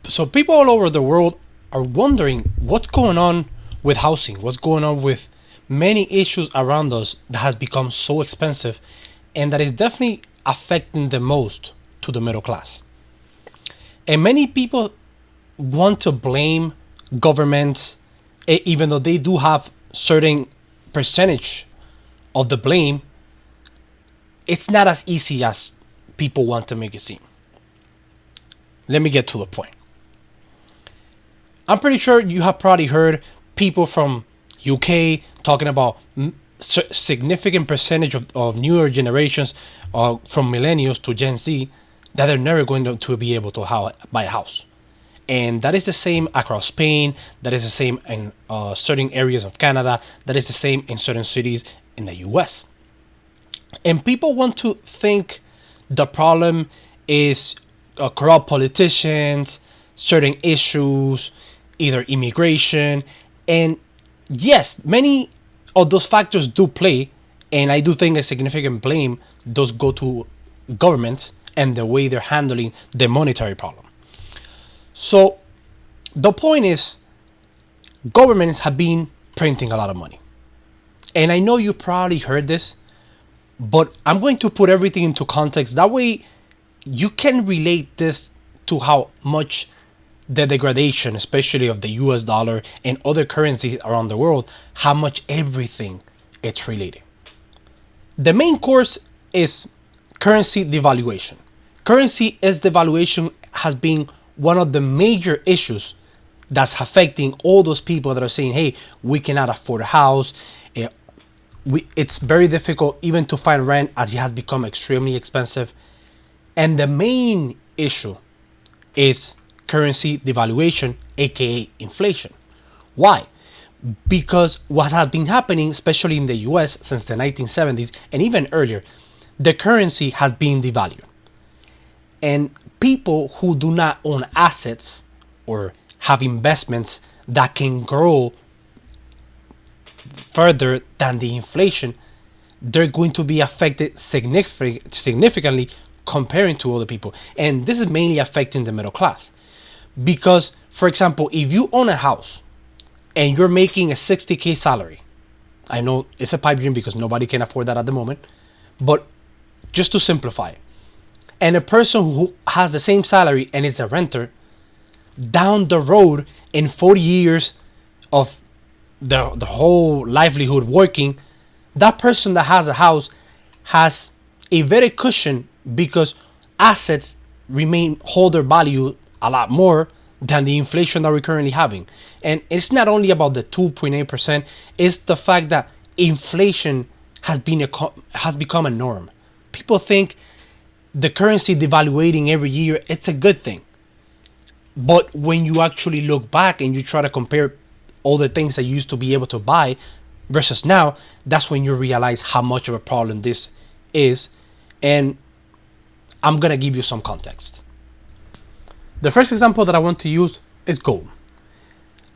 So people all over the world are wondering what's going on with housing, what's going on with many issues around us that has become so expensive and that is definitely affecting the most to the middle class. And many people want to blame governments, even though they do have certain percentage of the blame. It's not as easy as people want to make it seem. Let me get to the point. I'm pretty sure you have probably heard people from UK talking about significant percentage of newer generations, from millennials to Gen Z, that they're never going to be able to buy a house. And that is the same across Spain. That is the same in certain areas of Canada. That is the same in certain cities in the US. And people want to think the problem is corrupt politicians, certain issues, either immigration. And yes, many of those factors do play. And I do think a significant blame does go to governments and the way they're handling the monetary problem. So the point is, governments have been printing a lot of money. And I know you probably heard this, but I'm going to put everything into context. That way you can relate this to how much the degradation, especially of the US dollar and other currencies around the world, how much everything it's related. The main course is currency devaluation. Currency is devaluation has been one of the major issues that's affecting all those people that are saying, hey, we cannot afford a house. It's very difficult even to find rent as it has become extremely expensive. And the main issue is currency devaluation, aka inflation. Why? Because what has been happening, especially in the US since the 1970s and even earlier, the currency has been devalued. And people who do not own assets or have investments that can grow further than the inflation, they're going to be affected significantly comparing to other people. And this is mainly affecting the middle class. Because, for example, if you own a house and you're making a 60K salary, I know it's a pipe dream because nobody can afford that at the moment, but just to simplify it, and a person who has the same salary and is a renter, down the road in 40 years of the whole livelihood working, that person that has a house has a very cushion because assets hold their value a lot more than the inflation that we're currently having. And it's not only about the 2.8%, it's the fact that inflation has become a norm. People think the currency devaluating every year, it's a good thing. But when you actually look back and you try to compare all the things that you used to be able to buy versus now, that's when you realize how much of a problem this is. And I'm going to give you some context. The first example that I want to use is gold.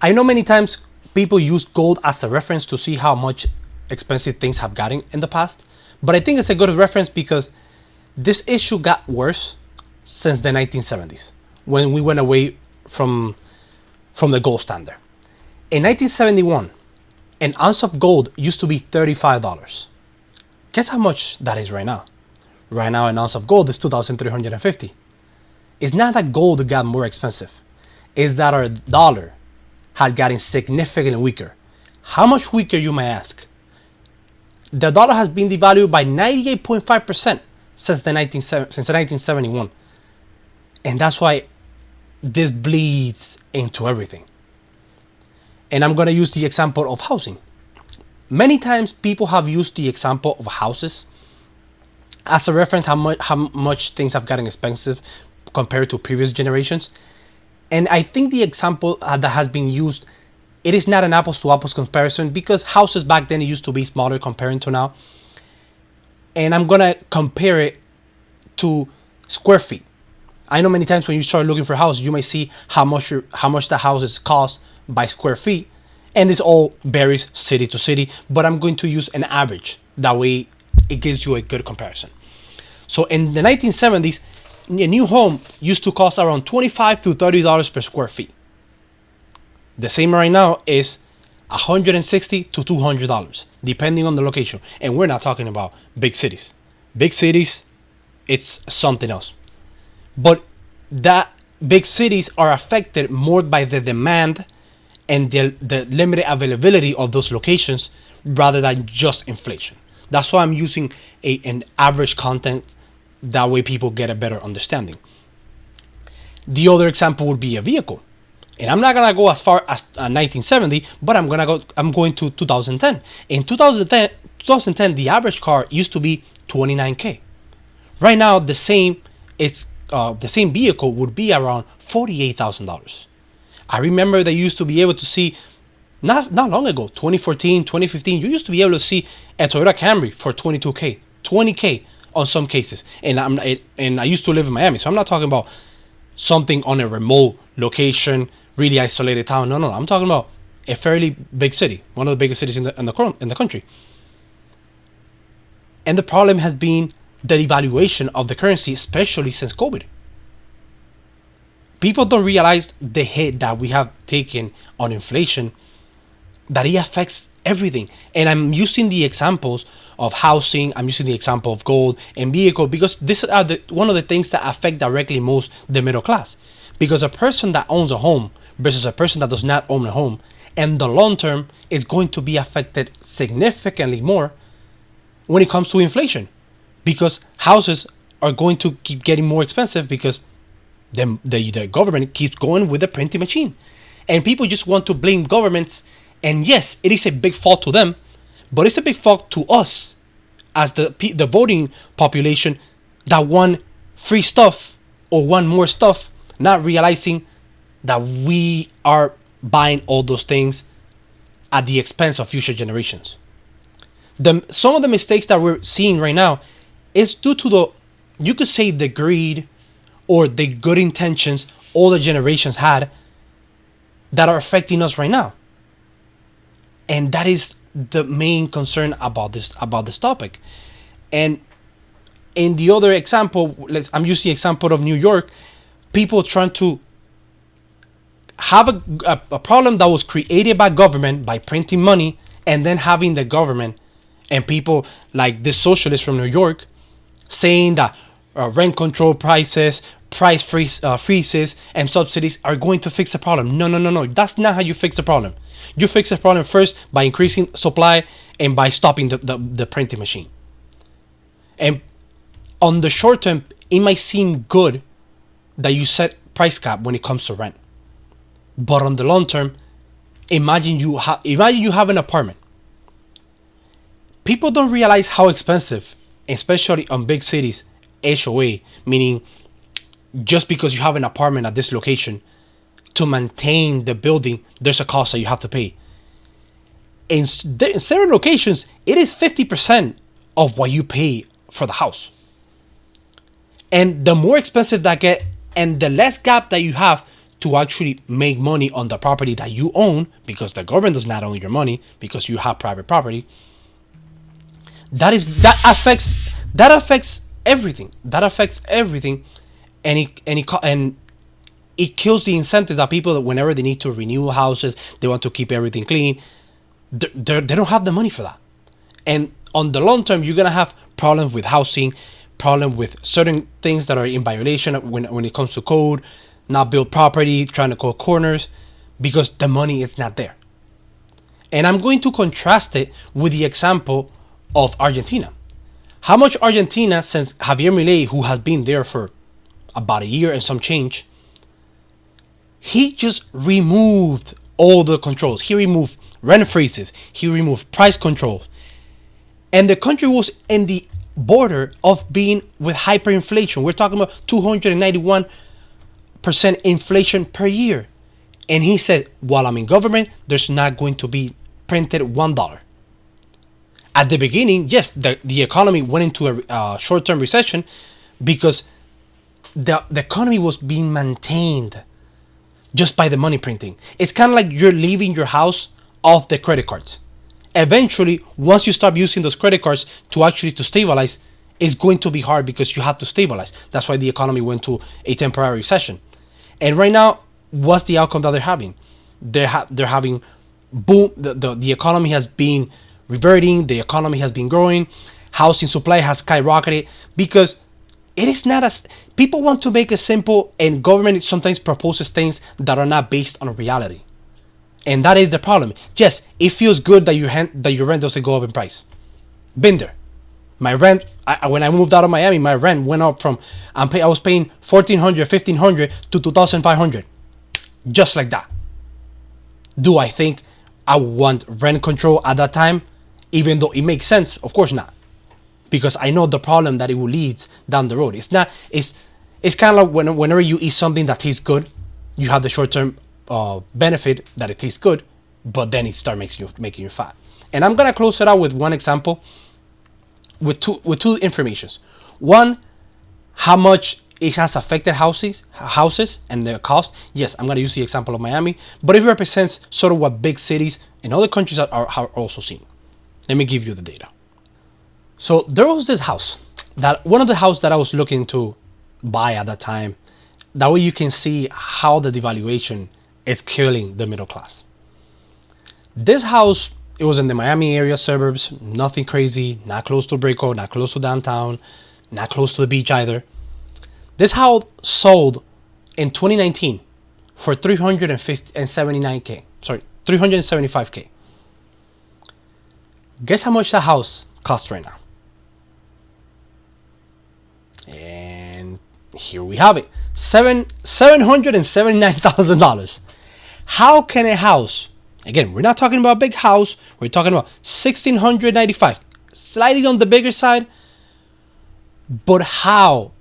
I know many times people use gold as a reference to see how much expensive things have gotten in the past. But I think it's a good reference because this issue got worse since the 1970s when we went away from the gold standard. In 1971, an ounce of gold used to be $35. Guess how much that is right now? Right now, an ounce of gold is $2,350. It's not that gold got more expensive. It's that our dollar had gotten significantly weaker. How much weaker, you may ask? The dollar has been devalued by 98.5% since 1971. And that's why this bleeds into everything. And I'm going to use the example of housing. Many times people have used the example of houses as a reference how much things have gotten expensive compared to previous generations. And I think the example that has been used, it is not an apples to apples comparison because houses back then used to be smaller comparing to now. And I'm going to compare it to square feet. I know many times when you start looking for a house, you may see how much the houses cost by square feet. And this all varies city to city, but I'm going to use an average. That way it gives you a good comparison. So in the 1970s, a new home used to cost around $25 to $30 per square feet. The same right now is $160 to $200, depending on the location. And we're not talking about big cities. Big cities, it's something else. But that big cities are affected more by the demand and the limited availability of those locations rather than just inflation. That's why I'm using an average content. That way people get a better understanding. The other example would be a vehicle. And I'm not going to go as far as 1970, but I'm going to 2010. In 2010, the average car used to be $29K. Right now, the same vehicle would be around $48,000. I remember they used to be able to see, not long ago, 2014, 2015, you used to be able to see a Toyota Camry for $22K, $20K on some cases. And I used to live in Miami, so I'm not talking about something on a remote location, really isolated town. No, I'm talking about a fairly big city, one of the biggest cities in the country. And the problem has been the devaluation of the currency, especially since COVID. People don't realize the hit that we have taken on inflation, that it affects everything. And I'm using the examples of housing, I'm using the example of gold and vehicle, because these are one of the things that affect directly most the middle class. Because a person that owns a home versus a person that does not own a home, in the long term, is going to be affected significantly more when it comes to inflation. Because houses are going to keep getting more expensive because the government keeps going with the printing machine. And people just want to blame governments. And yes, it is a big fault to them, but it's a big fault to us as the voting population that want free stuff or want more stuff, not realizing that we are buying all those things at the expense of future generations. Some of the mistakes that we're seeing right now is due to you could say the greed or the good intentions all the generations had that are affecting us right now. And that is the main concern about this topic. And in the other example, I'm using the example of New York, people trying to have a problem that was created by government by printing money, and then having the government and people like the socialists from New York saying that rent control prices, price freezes, and subsidies are going to fix the problem. No. That's not how you fix the problem. You fix the problem first by increasing supply and by stopping the printing machine. And on the short term, it might seem good that you set price cap when it comes to rent. But on the long term, imagine you have an apartment. People don't realize how expensive, especially on big cities, HOA, meaning just because you have an apartment at this location, to maintain the building, there's a cost that you have to pay. In several locations, it is 50% of what you pay for the house. And the more expensive that get, and the less gap that you have to actually make money on the property that you own, because the government does not own your money, because you have private property, that affects everything. That affects everything, and it kills the incentives that people, that whenever they need to renew houses, they want to keep everything clean. They don't have the money for that. And on the long term, you're gonna have problems with housing, problem with certain things that are in violation when it comes to code, not build property, trying to cut corners, because the money is not there. And I'm going to contrast it with the example of Argentina. How much Argentina, since Javier Milei, who has been there for about a year and some change, he just removed all the controls. He removed rent freezes. He removed price controls. And the country was in the border of being with hyperinflation. We're talking about 291% inflation per year. And he said, while I'm in government, there's not going to be printed $1. At the beginning, yes, the economy went into a short-term recession because the economy was being maintained just by the money printing. It's kind of like you're leaving your house off the credit cards. Eventually, once you stop using those credit cards to stabilize, it's going to be hard because you have to stabilize. That's why the economy went to a temporary recession. And right now, what's the outcome that they're having? They're having boom. The economy has been reverting. The economy has been growing. Housing supply has skyrocketed because it is not as people want to make it simple, and government sometimes proposes things that are not based on reality, and that is the problem. Yes, it feels good that your rent doesn't go up in price. Been there. My rent, when I moved out of Miami, my rent went up from I was paying $1,400, $1,500 to $2,500, just like that. Do I think I want rent control at that time, even though it makes sense? Of course not, because I know the problem that it will lead down the road. It's not. It's kind of like whenever you eat something that tastes good, you have the short term benefit that it tastes good, but then it starts making you fat. And I'm gonna close it out with one example, with two informations. One, how much it has affected houses and their cost. Yes, I'm gonna use the example of Miami, but it represents sort of what big cities in other countries are also seeing. Let me give you the data. So there was this house, that one of the houses that I was looking to buy at that time. That way you can see how the devaluation is killing the middle class. This house, it was in the Miami area suburbs, nothing crazy, not close to Brickell, not close to downtown, not close to the beach either. This house sold in 2019 for $379K. Sorry, $375K. Guess how much that house costs right now? And here we have it. $779,000. How can a house, again, we're not talking about a big house, we're talking about $1,695, slightly on the bigger side, but how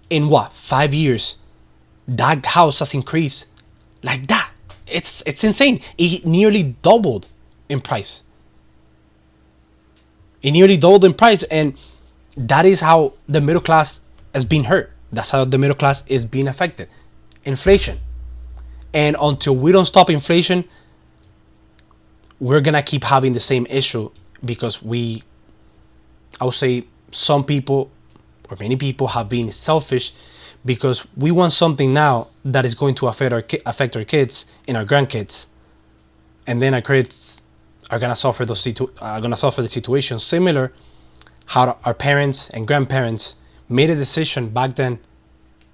in 5 years that house has increased like that? It's insane. It nearly doubled in price. It nearly doubled in price, and that is how the middle class has been hurt. That's how the middle class is being affected. Inflation. And until we don't stop inflation, we're gonna keep having the same issue, because I would say some people, or many people, have been selfish, because we want something now that is going to affect our kids and our grandkids, and then our kids are gonna suffer the situation similar how our parents and grandparents made a decision back then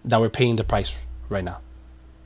that we're paying the price right now.